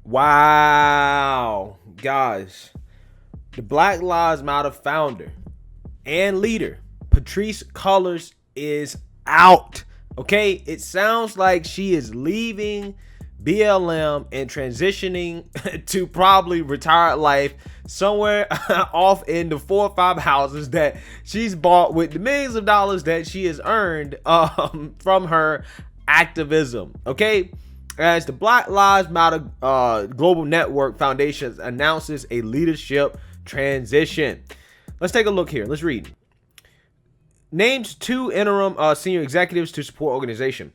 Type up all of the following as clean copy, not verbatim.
Wow, guys, the Black Lives Matter founder and leader, Patrisse Cullors, is out. Okay, it sounds like she is leaving BLM and transitioning to probably retired life somewhere off in the 4 or 5 houses that she's bought with the millions of dollars that she has earned from her activism. Okay, as the Black Lives Matter Global Network Foundation announces a leadership transition. Let's take a look here. Let's read. Names 2 interim senior executives to support organization.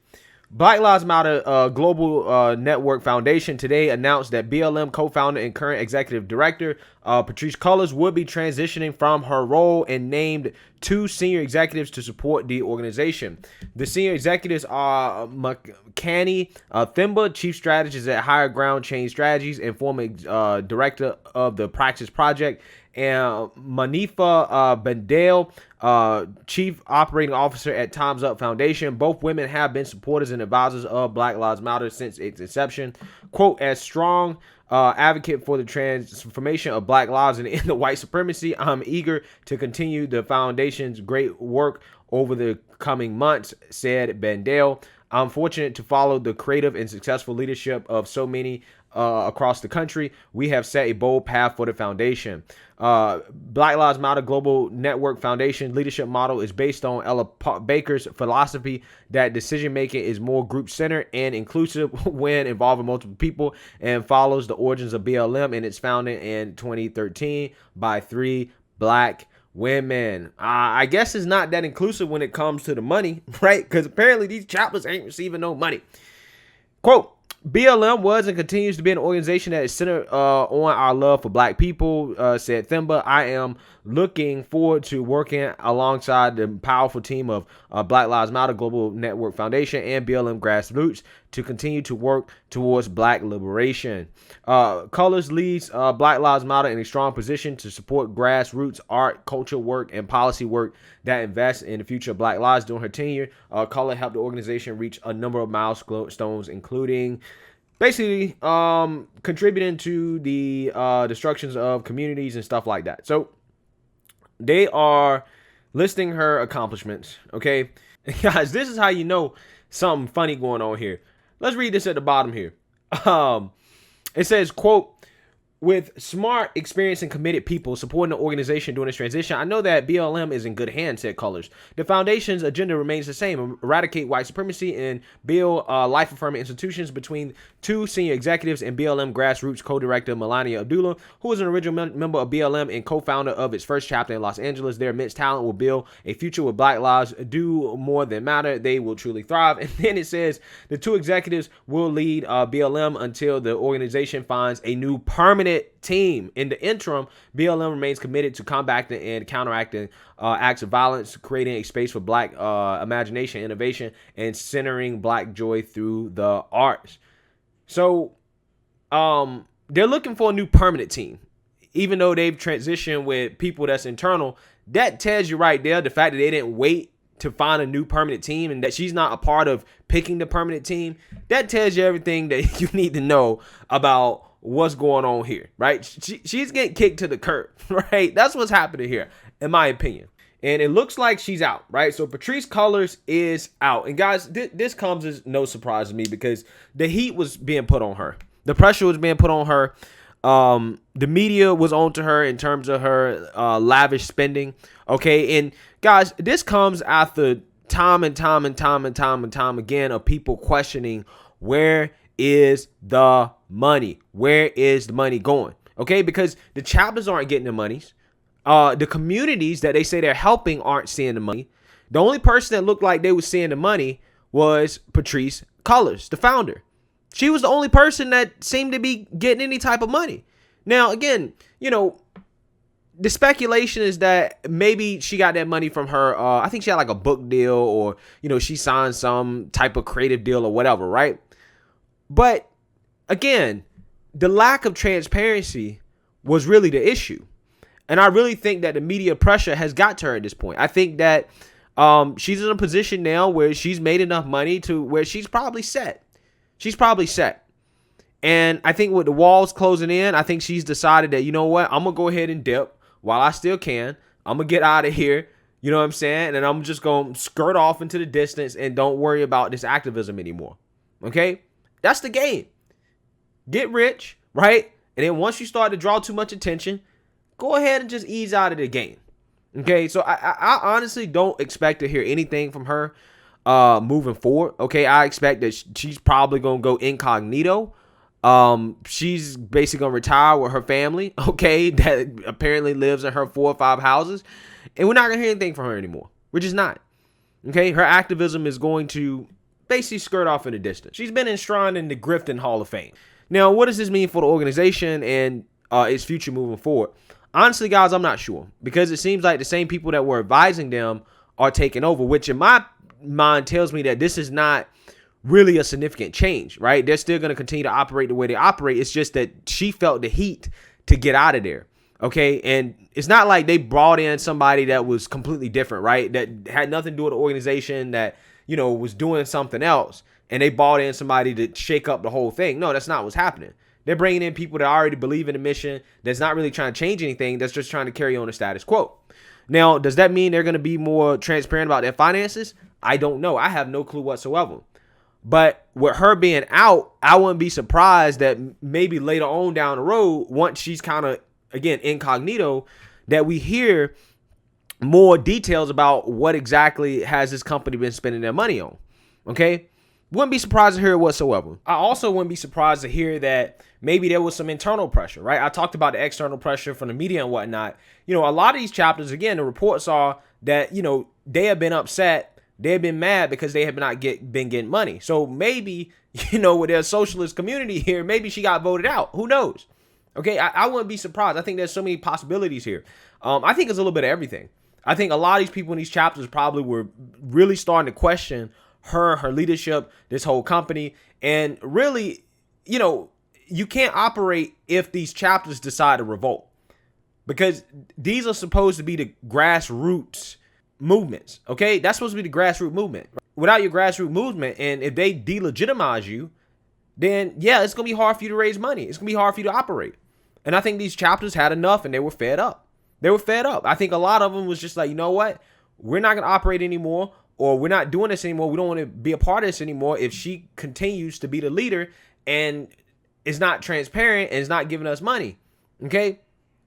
Black Lives Matter Global Network Foundation today announced that BLM co-founder and current executive director Patrisse Cullors would be transitioning from her role and named 2 senior executives to support the organization. The senior executives are Makani Themba, chief strategist at Higher Ground Change Strategies and former director of the Praxis Project, and Monifa Bandele, Chief Operating Officer at Time's Up Foundation. Both women have been supporters and advisors of Black Lives Matter since its inception. Quote, as strong advocate for the transformation of Black lives and end of white supremacy, I'm eager to continue the foundation's great work over the coming months, said Bandele. I'm fortunate to follow the creative and successful leadership of so many across the country. We have set a bold path for the foundation. Black Lives Matter Global Network Foundation leadership model is based on Ella Baker's philosophy that decision-making is more group-centered and inclusive when involving multiple people, and follows the origins of BLM and its founding in 2013 by 3 Black women. I guess it's not that inclusive when it comes to the money, right? Because apparently these chapters ain't receiving no money. Quote, BLM was and continues to be an organization that is centered on our love for Black people, said Themba. I am looking forward to working alongside the powerful team of Black Lives Matter Global Network Foundation and BLM Grassroots to continue to work towards Black liberation. Cullors leads Black Lives Matter in a strong position to support grassroots art, culture work, and policy work that invests in the future of Black lives. During her tenure, Cullors helped the organization reach a number of milestones, including basically contributing to the destructions of communities and stuff like that. So they are listing her accomplishments. Okay, guys, this is how you know something funny going on here. Let's read this at the bottom here. It says, quote, with smart, experienced, and committed people supporting the organization during this transition, I know that BLM is in good hands, said Cullors. The foundation's agenda remains the same: eradicate white supremacy and build life-affirming institutions. Between 2 senior executives and BLM Grassroots co-director Melania Abdullah, who is an original member of BLM and co-founder of its first chapter in Los Angeles, their immense talent will build a future where Black lives do more than matter. They will truly thrive. And then it says the 2 executives will lead BLM until the organization finds a new permanent team. In the interim, BLM remains committed to combating and counteracting acts of violence, creating a space for Black imagination, innovation, and centering Black joy through the arts. So they're looking for a new permanent team, even though they've transitioned with people that's internal. That tells you right there the fact that they didn't wait to find a new permanent team and that she's not a part of picking the permanent team. That tells you everything that you need to know about what's going on here, right? She's getting kicked to the curb, right? That's what's happening here, in my opinion. And it looks like she's out, right? So Patrisse Cullors is out. And guys, this comes as no surprise to me because the heat was being put on her. The pressure was being put on her. The media was on to her in terms of her lavish spending. Okay, and guys, this comes after time and time again of people questioning, where is the money? Where is the money going? Okay, because the chapters aren't getting the monies. The communities that they say they're helping aren't seeing the money. The only person that looked like they were seeing the money was Patrisse Cullors, the founder. She was the only person that seemed to be getting any type of money. Now, again, you know, the speculation is that maybe she got that money from her. I think she had like a book deal, or, you know, she signed some type of creative deal or whatever, right? But again, the lack of transparency was really the issue. And I really think that the media pressure has got to her at this point. I think that she's in a position now where she's made enough money to where she's probably set. She's probably set. And I think with the walls closing in, I think she's decided that, you know what, I'm going to go ahead and dip while I still can. I'm going to get out of here. You know what I'm saying? And I'm just going to skirt off into the distance and don't worry about this activism anymore. Okay? That's the game. Get rich, right? And then once you start to draw too much attention, go ahead and just ease out of the game. Okay? So I honestly don't expect to hear anything from her moving forward. Okay? I expect that she's probably going to go incognito. She's basically gonna retire with her family, okay, that apparently lives in her 4 or 5 houses, and we're not gonna hear anything from her anymore. We're just not. Okay, her activism is going to basically skirt off in the distance. She's been enshrined in the Grifton Hall of Fame. Now, what does this mean for the organization and its future moving forward? Honestly, guys, I'm not sure, because it seems like the same people that were advising them are taking over, which in my mind tells me that this is not really a significant change, right? They're still going to continue to operate the way they operate. It's just that she felt the heat to get out of there. Okay. And it's not like they brought in somebody that was completely different, right? That had nothing to do with the organization, that, you know, was doing something else, and they brought in somebody to shake up the whole thing. No, that's not what's happening. They're bringing in people that already believe in the mission, that's not really trying to change anything, that's just trying to carry on the status quo. Now, does that mean they're going to be more transparent about their finances? I don't know. I have no clue whatsoever. But with her being out, I wouldn't be surprised that maybe later on down the road, once she's kind of, again, incognito, that we hear more details about what exactly has this company been spending their money on. Okay? Wouldn't be surprised to hear it whatsoever. I also wouldn't be surprised to hear that maybe there was some internal pressure, right? I talked about the external pressure from the media and whatnot. You know, a lot of these chapters, again, the reports are that, you know, they have been upset. They've been mad because they have not been getting money. So maybe, you know, with their socialist community here, maybe she got voted out. Who knows? Okay, I wouldn't be surprised. I think there's so many possibilities here. I think it's a little bit of everything. I think a lot of these people in these chapters probably were really starting to question her leadership, this whole company. And really, you know, you can't operate if these chapters decide to revolt, because these are supposed to be the grassroots movements. Okay, that's supposed to be the grassroots movement. Without your grassroots movement, and if they delegitimize you, then yeah, it's gonna be hard for you to raise money. It's gonna be hard for you to operate. And I think these chapters had enough, and they were fed up. They were fed up. I think a lot of them was just like, you know what, we're not gonna operate anymore, or we're not doing this anymore. We don't want to be a part of this anymore if she continues to be the leader and is not transparent and is not giving us money. Okay.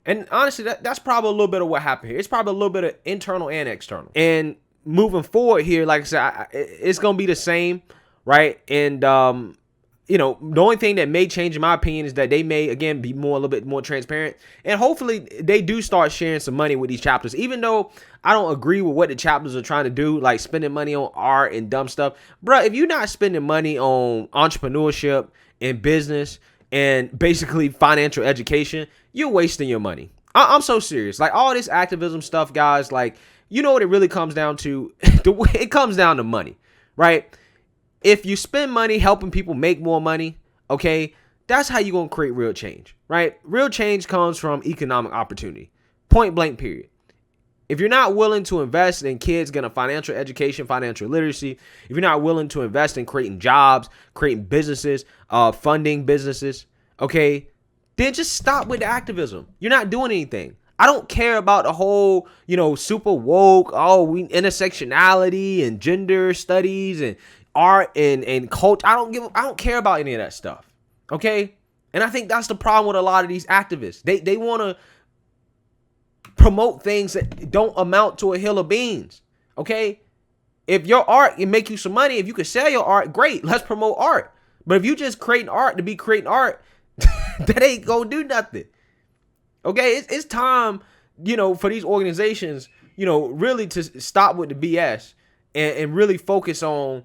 And honestly, that's probably a little bit of what happened here. It's probably a little bit of internal and external. And moving forward here, like I said, it's going to be the same, right? And, you know, the only thing that may change, in my opinion, is that they may, again, be a little bit more transparent. And hopefully they do start sharing some money with these chapters, even though I don't agree with what the chapters are trying to do, like spending money on art and dumb stuff. Bruh, if you're not spending money on entrepreneurship and business and basically financial education, you're wasting your money. I'm so serious. Like, all this activism stuff, guys, like, you know what it really comes down to? It comes down to money, right? If you spend money helping people make more money, okay, that's how you're going to create real change, right? Real change comes from economic opportunity. Point blank, period. If you're not willing to invest in kids getting a financial education, financial literacy, if you're not willing to invest in creating jobs, creating businesses, funding businesses, okay, then just stop with the activism. You're not doing anything. I don't care about the whole, you know, super woke, intersectionality and gender studies and art and culture. I don't care about any of that stuff. Okay? And I think that's the problem with a lot of these activists. They want to promote things that don't amount to a hill of beans. Okay? If your art can make you some money, if you can sell your art, great. Let's promote art. But if you just creating art to be creating art, that ain't gonna do nothing. Okay, it's time, you know, for these organizations, you know, really to stop with the BS and really focus on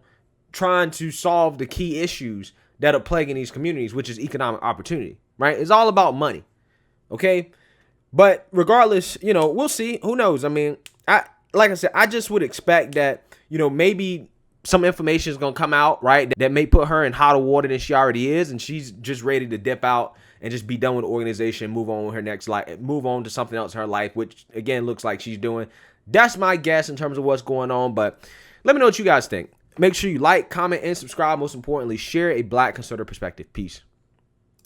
trying to solve the key issues that are plaguing these communities, which is economic opportunity, right? It's all about money. Okay, but regardless, you know, we'll see. Who knows? I mean, like I said, I just would expect that, you know, maybe some information is going to come out, right, that may put her in hotter water than she already is, and she's just ready to dip out and just be done with the organization, move on with her next life, move on to something else in her life, which, again, looks like she's doing. That's my guess in terms of what's going on, but let me know what you guys think. Make sure you like, comment, and subscribe. Most importantly, share a Black conservative perspective. Peace.